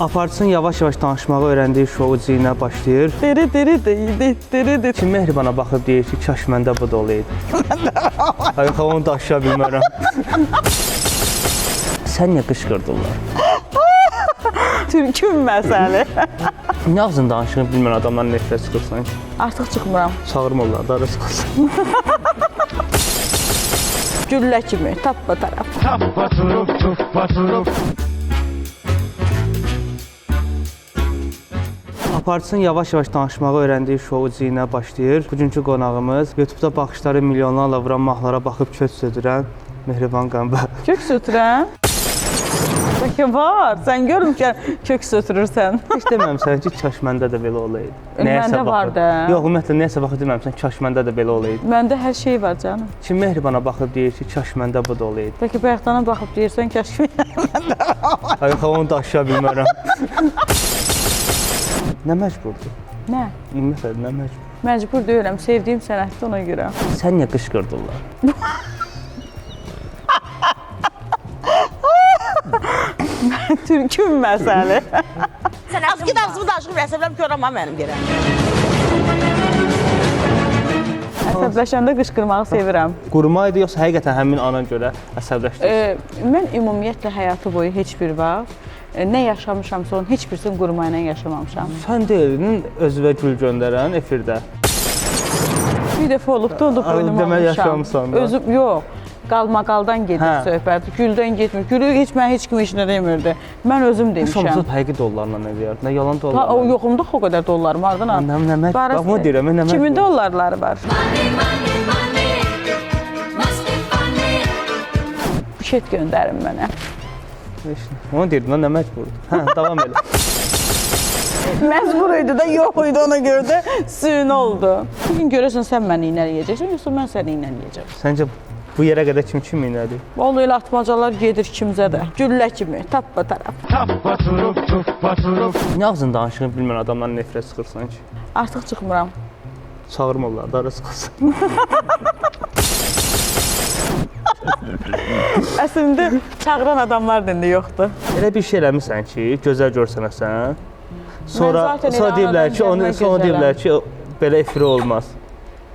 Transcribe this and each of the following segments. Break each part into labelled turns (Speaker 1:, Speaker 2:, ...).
Speaker 1: Aparçın yavaş-yavaş danışmağı öyrəndiyi şou Cinə başlayır.
Speaker 2: Diri.
Speaker 1: Kim Mehriban'a baxıb deyir ki, kaş məndə bu da olaydı. Hayır, onu da aşağı bilmərəm. Sən niyə qışqırdırlar?
Speaker 2: Türküm məsələ.
Speaker 1: Nə ağzın danışığını bilmən adamdan nefrət çıxırsan ki?
Speaker 2: Artıq çıxmıram.
Speaker 1: Çağırmırlar, da arası qalsın.
Speaker 2: Güllə kimi, tappa tərəf.
Speaker 3: Tappa turup.
Speaker 1: Aparçın yavaş-yavaş danışmağı öyrəndiyi şou Cinə başlayır. Bugünkü qonağımız YouTube-da baxışları milyonlarla vuran mahlara baxıb köç södürən Mehriban Qəmbər.
Speaker 2: Kök sötürəm. Bəlkə var. Sən görmüşsən kök sötürürsən.
Speaker 1: Heç deməmsən ki, kaş məndə də belə olaydı.
Speaker 2: Məndə var da.
Speaker 1: Yox, ümumiyyətlə nəyəsə baxıb deməmsən, kaş məndə də belə olaydı.
Speaker 2: Məndə hər şey var canım.
Speaker 1: Kim Mehriban'a baxıb deyir ki, kaş məndə bu da olaydı.
Speaker 2: Bəlkə bayaqdana baxıb deyirsən kəşf.
Speaker 1: Hayır, onu da aşağı bilmərəm. Nə məcburdur?
Speaker 2: Nə?
Speaker 1: Ümumiyyətlə, nə məcbur?
Speaker 2: Məcbur deyirəm, sevdiyim sənətdir ona görə.
Speaker 1: Sən niyə qışqırdırlar?
Speaker 2: Türküm məsələ.
Speaker 4: Sən az ağzımı danışıb rəsəbləm görəm mənim yerəm.
Speaker 2: Əsəbləşəndə qışqırmağı sevirəm.
Speaker 1: Qurma idi yoxsa həqiqətən həmin ana görə əsəbləşdin?
Speaker 2: Mən ümumiyyətlə həyatı boyu heç bir vaxt nə yaşamışamsa onun heç birisini qurma ilə yaşamamışam.
Speaker 1: Sən deyildin özünə gül göndərən efirdə.
Speaker 2: Bir dəfə olubdu, onda boynuma
Speaker 1: Demək
Speaker 2: almışam.
Speaker 1: yaşamısan da.
Speaker 2: Özüm, yox. Qalmaqaldan gedir söhbət. Güldən getmir. Gülü heç mən heç kim işinə demirdi. Mən özüm demişəm.
Speaker 1: Somsuz həqiqi dollarla nə deyər? Nə yalan
Speaker 2: Ha,
Speaker 1: dollarla?
Speaker 2: o yoxumda o qədər dollarım vardı.
Speaker 1: Nə bax bunu deyirəm, nə
Speaker 2: Kimin dollarları var? Buket göndərin mənə.
Speaker 1: Onu deyirdim, nə məcburdur? Hə, davam elə.
Speaker 2: Məcbur idi də, yox idi, ona görə də süni oldu. Bir gün görəsən sən məni iynələyəcəksən, yoxsa mən səni iynələyəcəm.
Speaker 1: Səncə bu yerə qədər kim iynədi?
Speaker 2: Vallahi elə atmacalar gedir kimsə də. Güllə kimi, tappa tərəf.
Speaker 3: Tappa turup.
Speaker 1: Nə ağzın danışığını bilmən adamdan nefrət çıxırsan ki?
Speaker 2: Artıq çıxmıram.
Speaker 1: Çağırmırlar, da arası qalsın.
Speaker 2: Əslində çağıran adamlar da indi yoxdur.
Speaker 1: Elə bir şey eləmirsən ki, gözəl görsənəsən. Sonra
Speaker 2: zaten elə
Speaker 1: deyirlər ki,
Speaker 2: anadan
Speaker 1: sonra
Speaker 2: gəlmə
Speaker 1: deyirlər ki, belə efiri olmaz.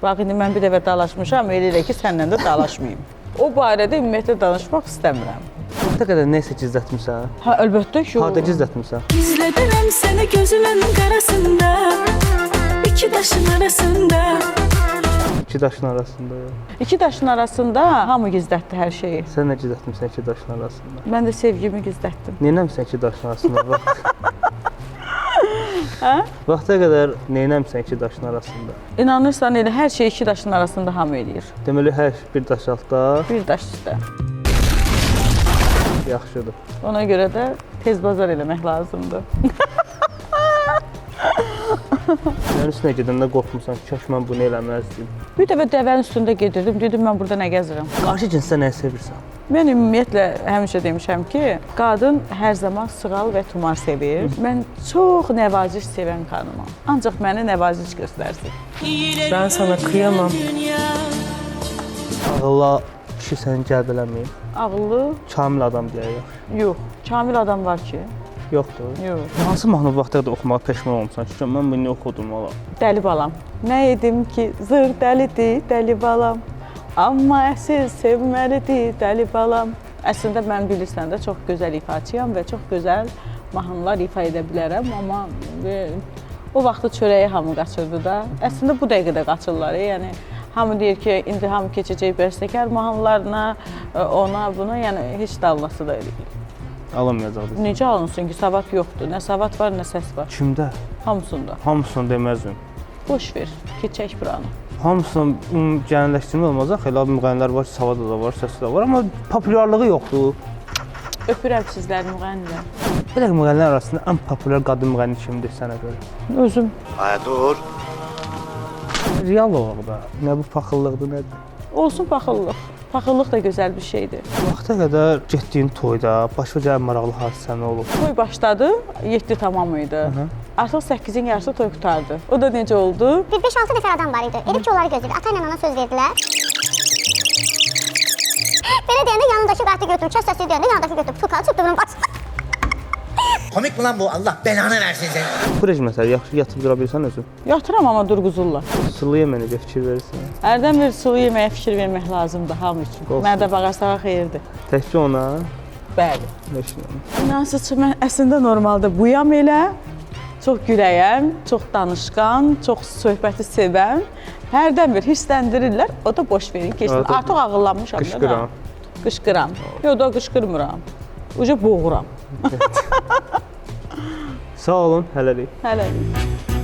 Speaker 2: Bax, indi mən bir dəfə dalaşmışam, elə ki, səndən də dalaşmayayım. O barədə ümumiyyətlə danışmaq istəmirəm.
Speaker 1: Nə qədər nəsə gizlətmisən?
Speaker 2: Hə, əlbəttə ki,
Speaker 1: Harda gizlətmisən?
Speaker 5: Gizlədirəm səni gözümün qarasında, iki daşın arasında.
Speaker 1: İki daşın arasında.
Speaker 2: İki daşın arasında hamı gizlətdi hər şeyi.
Speaker 1: Sən nə gizlətmisən iki daşın arasında?
Speaker 2: Mən də sevgimi gizlətdim.
Speaker 1: Neynəmsən iki daşın arasında? Vaxta qədər neynəmsən iki daşın arasında?
Speaker 2: İnanırsan elə hər şey iki daşın arasında hamı eləyir.
Speaker 1: Deməli, hər bir daş altda
Speaker 2: Bir daş üstə.
Speaker 1: yaxşıdır.
Speaker 2: Ona görə də tez bazar eləmək lazımdır.
Speaker 1: Yəni üstünə gedəndə qorxmusan ki, kaş mən bunu eləməzdim.
Speaker 2: Bir dəfə dəvənin üstündə gedirdim, dedim mən burada nə gəzirəm.
Speaker 1: Qarşı cinsdə nəyi sevirsən?
Speaker 2: Mən ümumiyyətlə həmişə demişəm ki, qadın hər zaman sığal və tumar sevir. Mən çox nəvaziş sevən xanımam. Ancaq məni nəvaziş göstərsin.
Speaker 4: Ben sana kıyamam.
Speaker 1: Ağılla kişi səni cəlb eləməyib.
Speaker 2: Ağıllı?
Speaker 1: Kamil adam deyək.
Speaker 2: Yox. Kamil adam var ki.
Speaker 1: Yoxdur.
Speaker 2: Yox.
Speaker 1: Hansı mahnı vaxtda da oxumağa peşman olmusan ki, mən bunu oxudum valla.
Speaker 2: Dəli balam. Nə edim ki, zır dəlidir, dəli balam. Amma əsil sevməlidir, dəli balam. Əslində mən bilirsən də çox gözəl ifaçıyam və çox gözəl mahnılar ifa edə bilərəm, amma o vaxtı çörəyi hamı qaçırdı da. Əslində bu dəqiqədə qaçırlar, yəni hamı deyir ki, indi hamı keçəcək bəstəkar mahnılarına, ona, buna, yəni heç də alınası da
Speaker 1: Alamayacaqdır.
Speaker 2: necə alınsın ki, savad yoxdur. Nə savad var, nə səs var.
Speaker 1: Kimdə?
Speaker 2: Hamısında.
Speaker 1: Hamısını deməzdim.
Speaker 2: Boş ver, keçək buranı.
Speaker 1: Hamısını gələnləşdirmə olmaz axı. Elə müğənnilər var ki, savada da var, səsi də var, amma populyarlığı yoxdur.
Speaker 2: Öpürəm sizləri müğənnilər.
Speaker 1: Belə müğənnilər arasında ən populyar qadın müğənni kimdir sənə görə?
Speaker 2: Özüm.
Speaker 6: Ay dur.
Speaker 1: Real olaq da. Nə bu paxıllıqdır, nədir?
Speaker 2: Olsun paxıllıq. Paxıllıq da gözəl bir şeydir.
Speaker 1: Vaxta qədər getdiyin toyda başqa gələn maraqlı hadisə nə olub?
Speaker 2: Toy başladı, 7 tamam idi. Artıq 8-in yarısı toy qutardı. O da necə oldu?
Speaker 7: Bir 5-6 nəfər adam var idi. Elə ki, onları gözləyirdi. Ata ilə ana söz verdilər. Belə deyəndə yanındakı qartı götürüb, kəs səsi deyəndə yanındakı götürüb, tukalı çıxdı bunun başına.
Speaker 6: Komik mi lan bu? Allah belanı versin seni.
Speaker 1: Frej məsələ, yaxşı yatıb dura bilirsən özün.
Speaker 2: Yatıram amma durğuzurlar.
Speaker 1: Sulu yeməyə necə fikir verirsən?
Speaker 2: Hərdən bir sulu yeməyə fikir vermək lazımdır hamı üçün.
Speaker 1: Olsun.
Speaker 2: Mənə də bağırsağa xeyirdir.
Speaker 1: Təkcə ona
Speaker 2: Bəli.
Speaker 1: düşünürəm.
Speaker 2: İnansız mən əslində normalda buyam elə. Çox güləyəm, çox danışqan, çox söhbəti sevən. Hərdən bir hissləndirirlər, o da boş verin, keçsin.
Speaker 1: Evet,
Speaker 2: Artıq ağıllanmışam.
Speaker 1: qışqıram.
Speaker 2: Qışqıram. Yox da qışqırmıram. Uca boğuram.
Speaker 1: Sağ olun, hələlik.
Speaker 2: Hələlik.